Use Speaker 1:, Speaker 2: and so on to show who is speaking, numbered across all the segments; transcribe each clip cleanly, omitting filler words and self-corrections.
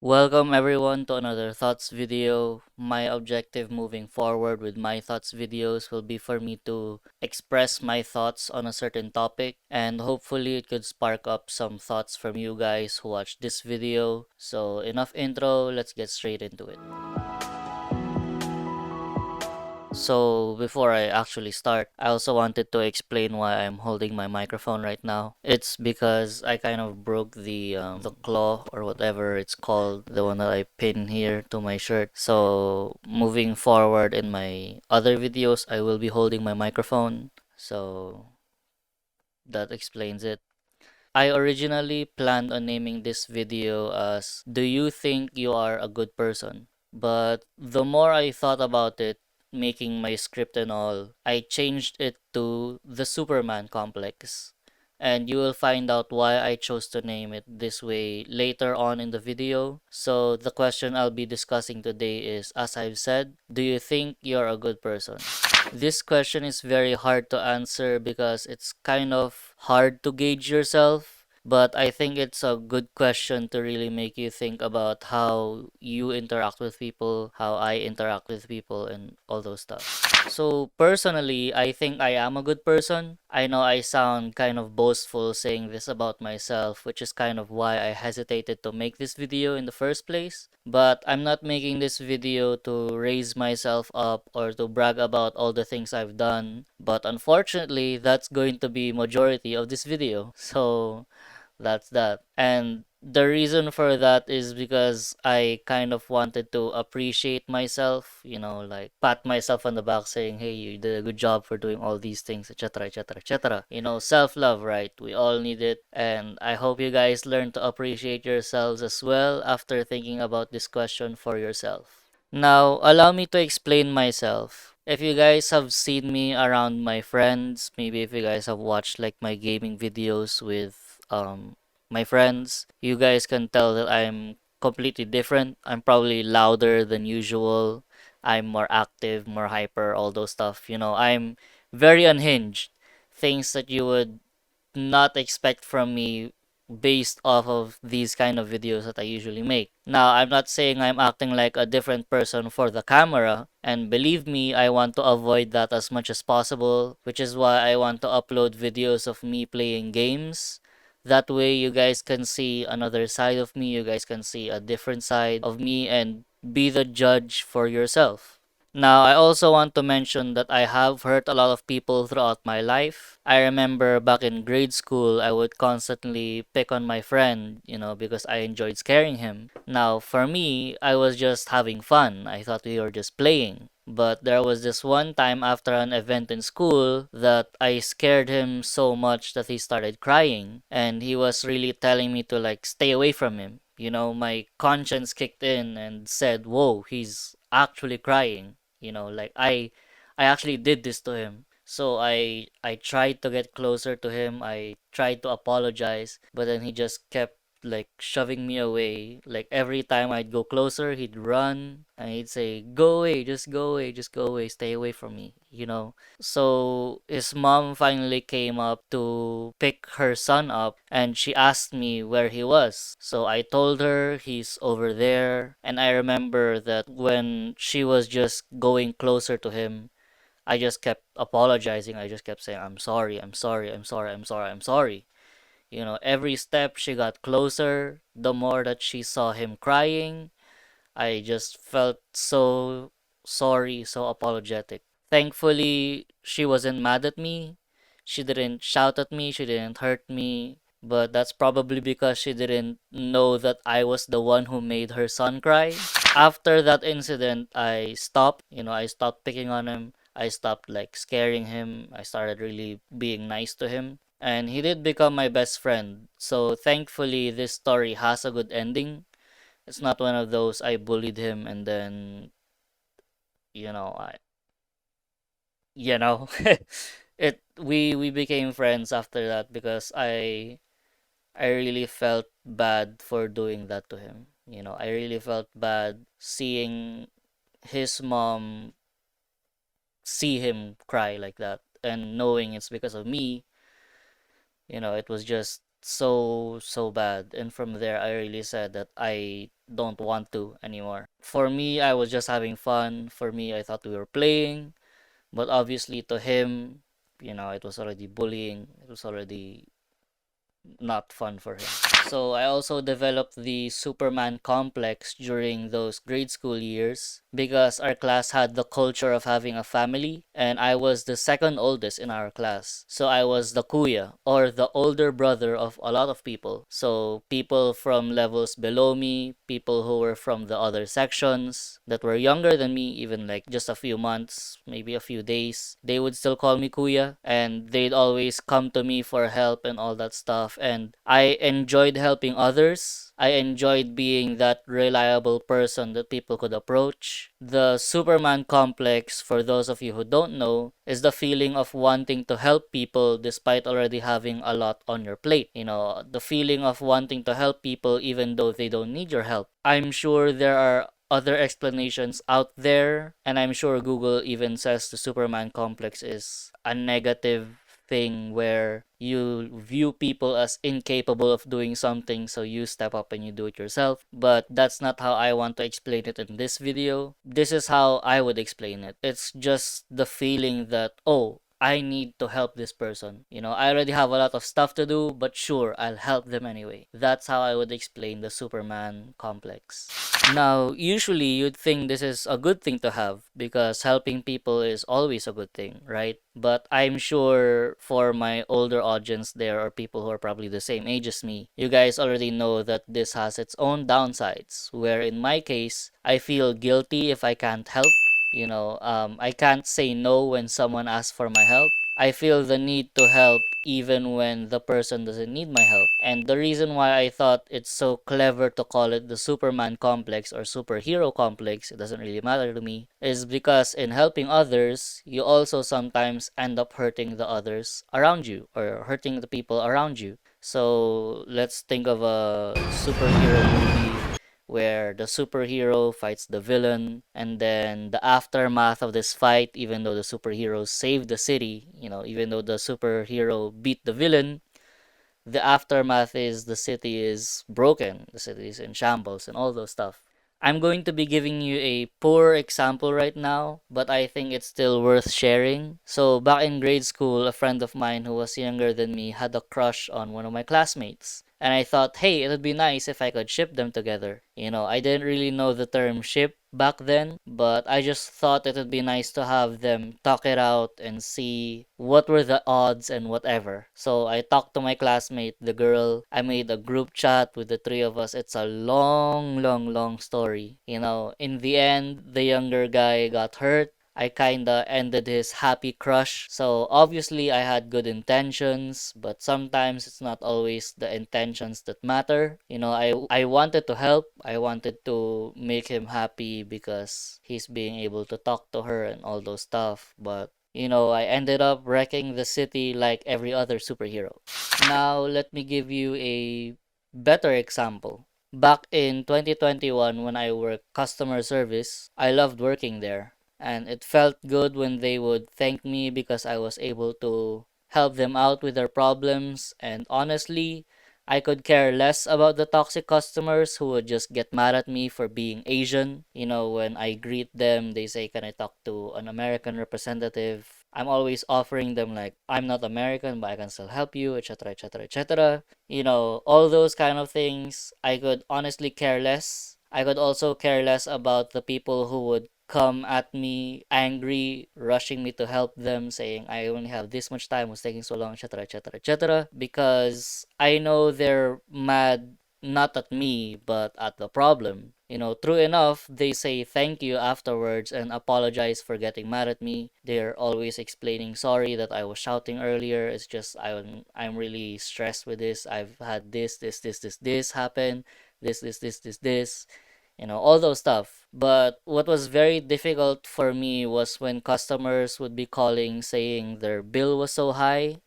Speaker 1: Welcome everyone to another thoughts video. My objective moving forward with my thoughts videos will be for me to express my thoughts on a certain topic, and hopefully it could spark up some thoughts from you guys who watch this video. So enough intro, let's get straight into it. So before I actually start, I also wanted to explain why I'm holding my microphone right now. It's because I kind of broke the claw or whatever it's called, the one that I pin here to my shirt. So moving forward in my other videos, I will be holding my microphone. So that explains it. I originally planned on naming this video as "Do you think you are a good person?" But the more I thought about it, making my script and all, I changed it to the Superman complex. And you will find out why I chose to name it this way later on in the video. So the question I'll be discussing today is, as I've said, do you think you're a good person? This question is very hard to answer because it's kind of hard to gauge yourself. But I think it's a good question to really make you think about how you interact with people, how I interact with people, and all those stuff. So, personally, I think I am a good person. I know I sound kind of boastful saying this about myself, which is kind of why I hesitated to make this video in the first place. But I'm not making this video to raise myself up or to brag about all the things I've done. But unfortunately, that's going to be majority of this video. So, that's that. And the reason for that is because I kind of wanted to appreciate myself, like pat myself on the back saying, hey, you did a good job for doing all these things, etc., etc., etc. Self love, right? We all need it. And I hope you guys learn to appreciate yourselves as well after thinking about this question for yourself. Now, allow me to explain myself. If you guys have seen me around my friends, maybe if you guys have watched like my gaming videos with my friends, you guys can tell that I'm completely different. I'm probably louder than usual. I'm more active, more hyper, all those stuff. I'm very unhinged. Things that you would not expect from me based off of these kind of videos that I usually make. Now, I'm not saying I'm acting like a different person for the camera, and believe me, I want to avoid that as much as possible, which is why I want to upload videos of me playing games. That way, you guys can see another side of me, you guys can see a different side of me, and be the judge for yourself. Now, I also want to mention that I have hurt a lot of people throughout my life. I remember back in grade school, I would constantly pick on my friend, because I enjoyed scaring him. Now, for me, I was just having fun. I thought we were just playing. But there was this one time after an event in school that I scared him so much that he started crying. And he was really telling me to like stay away from him. My conscience kicked in and said, whoa, he's actually crying. Like I actually did this to him. So I tried to get closer to him. I tried to apologize, but then he just kept like shoving me away. Like every time I'd go closer, he'd run and he'd say, "Go away, just go away, just go away, stay away from me." So his mom finally came up to pick her son up and she asked me where he was. So I told her he's over there. And I remember that when she was just going closer to him, I just kept apologizing. I just kept saying, I'm sorry, I'm sorry, I'm sorry, I'm sorry, I'm sorry. Every step she got closer, the more that she saw him crying, I just felt so sorry, so apologetic. Thankfully, she wasn't mad at me. She didn't shout at me, she didn't hurt me. But that's probably because she didn't know that I was the one who made her son cry. After that incident, I stopped, I stopped picking on him. I stopped like scaring him. I started really being nice to him. And he did become my best friend. So thankfully, this story has a good ending. It's not one of those I bullied him and then, you know, I, you know, we became friends after that because I really felt bad for doing that to him. I really felt bad seeing his mom see him cry like that and knowing it's because of me. It was just so bad. And from there, I really said that I don't want to anymore. For me, I was just having fun. For me, I thought we were playing, but obviously to him, it was already bullying. It was already not fun for him. So I also developed the Superman complex during those grade school years because our class had the culture of having a family, and I was the second oldest in our class. So I was the kuya, or the older brother of a lot of people. So people from levels below me, people who were from the other sections that were younger than me, even like just a few months, maybe a few days, they would still call me kuya, and they'd always come to me for help and all that stuff. And I enjoyed helping others. I enjoyed being that reliable person that people could approach. The Superman complex, for those of you who don't know, is the feeling of wanting to help people despite already having a lot on your plate. The feeling of wanting to help people even though they don't need your help. I'm sure there are other explanations out there, and I'm sure Google even says the Superman complex is a negative thing where you view people as incapable of doing something, so you step up and you do it yourself. But that's not how I want to explain it in this video. This is how I would explain it. It's just the feeling that, oh, I need to help this person. I already have a lot of stuff to do, but sure, I'll help them anyway. That's how I would explain the Superman complex. Now, usually you'd think this is a good thing to have because helping people is always a good thing, right? But I'm sure for my older audience there are people who are probably the same age as me. You guys already know that this has its own downsides, where in my case, I feel guilty if I can't help. I can't say no when someone asks for my help. I feel the need to help even when the person doesn't need my help. And the reason why I thought it's so clever to call it the Superman complex or superhero complex, it doesn't really matter to me, is because in helping others, you also sometimes end up hurting the others around you or hurting the people around you. So let's think of a superhero movie where the superhero fights the villain, and then the aftermath of this fight, even though the superhero saved the city, even though the superhero beat the villain, the aftermath is the city is broken, the city is in shambles, and all those stuff. I'm going to be giving you a poor example right now, but I think it's still worth sharing. So, back in grade school, a friend of mine who was younger than me had a crush on one of my classmates. And I thought, hey, it would be nice if I could ship them together. I didn't really know the term ship back then, but I just thought it would be nice to have them talk it out and see what were the odds and whatever. So I talked to my classmate, the girl. I made a group chat with the three of us. It's a long, long, long story. In the end, the younger guy got hurt. I kinda ended his happy crush. So obviously I had good intentions, but sometimes it's not always the intentions that matter. I wanted to help. I wanted to make him happy because he's being able to talk to her and all those stuff, but I ended up wrecking the city like every other superhero. Now, let me give you a better example. Back in 2021, when I worked customer service, I loved working there. And it felt good when they would thank me because I was able to help them out with their problems. And honestly, I could care less about the toxic customers who would just get mad at me for being Asian. When I greet them, they say, "Can I talk to an American representative?" I'm always offering them, like, I'm not American, but I can still help you, etc., etc., etc. All those kind of things. I could honestly care less. I could also care less about the people who would come at me angry, rushing me to help them, saying, I only have this much time, was taking so long, etc., etc., etc. Because I know they're mad not at me, but at the problem. True enough, they say thank you afterwards and apologize for getting mad at me. They're always explaining sorry that I was shouting earlier. It's just I'm really stressed with this. I've had this happen. This. All those stuff. But what was very difficult for me was when customers would be calling saying their bill was so high,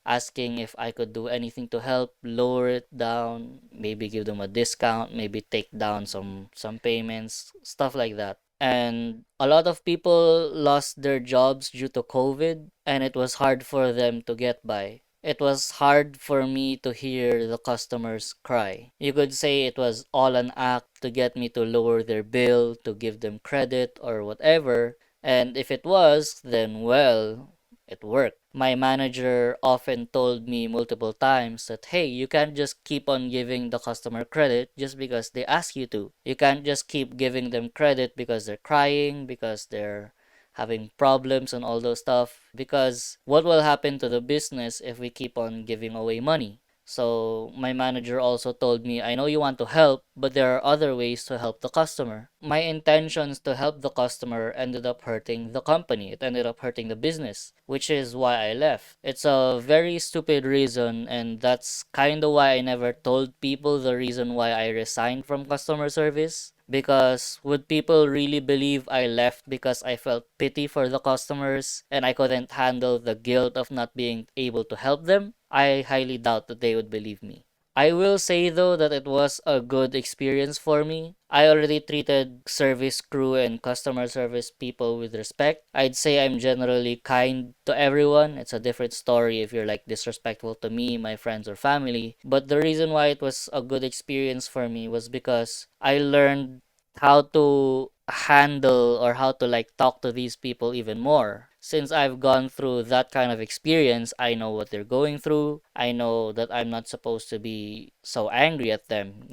Speaker 1: asking if I could do anything to help lower it down, maybe give them a discount, maybe take down some payments, stuff like that. And a lot of people lost their jobs due to COVID, and it was hard for them to get by. it was hard for me to hear the customers cry. You could say it was all an act to get me to lower their bill, to give them credit or whatever. And if it was, then well, it worked. My manager often told me multiple times that, hey, you can't just keep on giving the customer credit just because they ask you to. You can't just keep giving them credit because they're crying, because they're having problems and all those stuff, because what will happen to the business if we keep on giving away money? So my manager also told me, I know you want to help, but there are other ways to help the customer. My intentions to help the customer ended up hurting the company. It ended up hurting the business, which is why I left. It's a very stupid reason, and that's kind of why I never told people the reason why I resigned from customer service. Because would people really believe I left because I felt pity for the customers and I couldn't handle the guilt of not being able to help them? I highly doubt that they would believe me. I will say though that it was a good experience for me. I already treated service crew and customer service people with respect. I'd say I'm generally kind to everyone. It's a different story if you're like disrespectful to me, my friends, or family. But the reason why it was a good experience for me was because I learned how to handle or how to like talk to these people even more. Since I've gone through that kind of experience, I know what they're going through. I know that I'm not supposed to be so angry at them.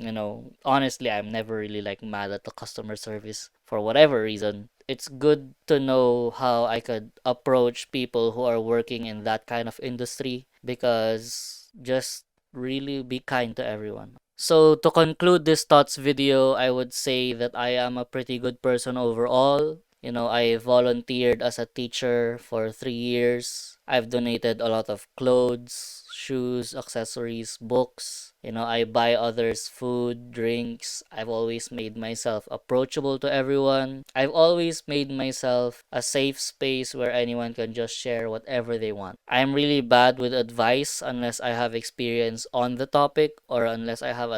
Speaker 1: Honestly, I'm never really like mad at the customer service for whatever reason. It's good to know how I could approach people who are working in that kind of industry, because just really be kind to everyone. So to conclude this thoughts video, I would say that I am a pretty good person overall. I volunteered as a teacher for 3 years. I've donated a lot of clothes, shoes, accessories, books. I buy others food, drinks. I've always made myself approachable to everyone. I've always made myself a safe space where anyone can just share whatever they want. I'm really bad with advice unless I have experience on the topic, or unless I have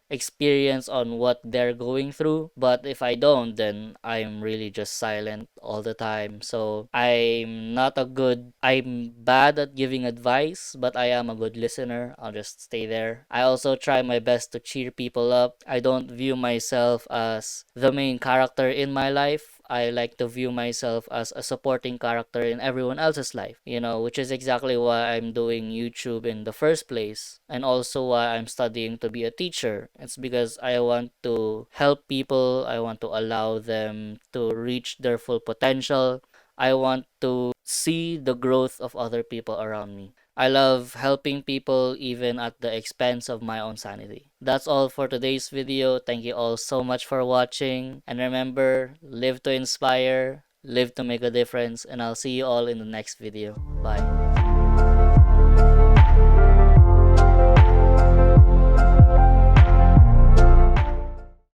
Speaker 1: experience on what they're going through. But if I don't, then I'm really just silent all the time. So I'm bad at giving advice, but I am a good listener. I'll just stay there. I also try my best to cheer people up. I don't view myself as the main character in my life. I like to view myself as a supporting character in everyone else's life, which is exactly why I'm doing YouTube in the first place, and also why I'm studying to be a teacher. It's because I want to help people, I want to allow them to reach their full potential. I want to see the growth of other people around me. I love helping people even at the expense of my own sanity. That's all for today's video. Thank you all so much for watching. And remember, live to inspire, live to make a difference, and I'll see you all in the next video. Bye.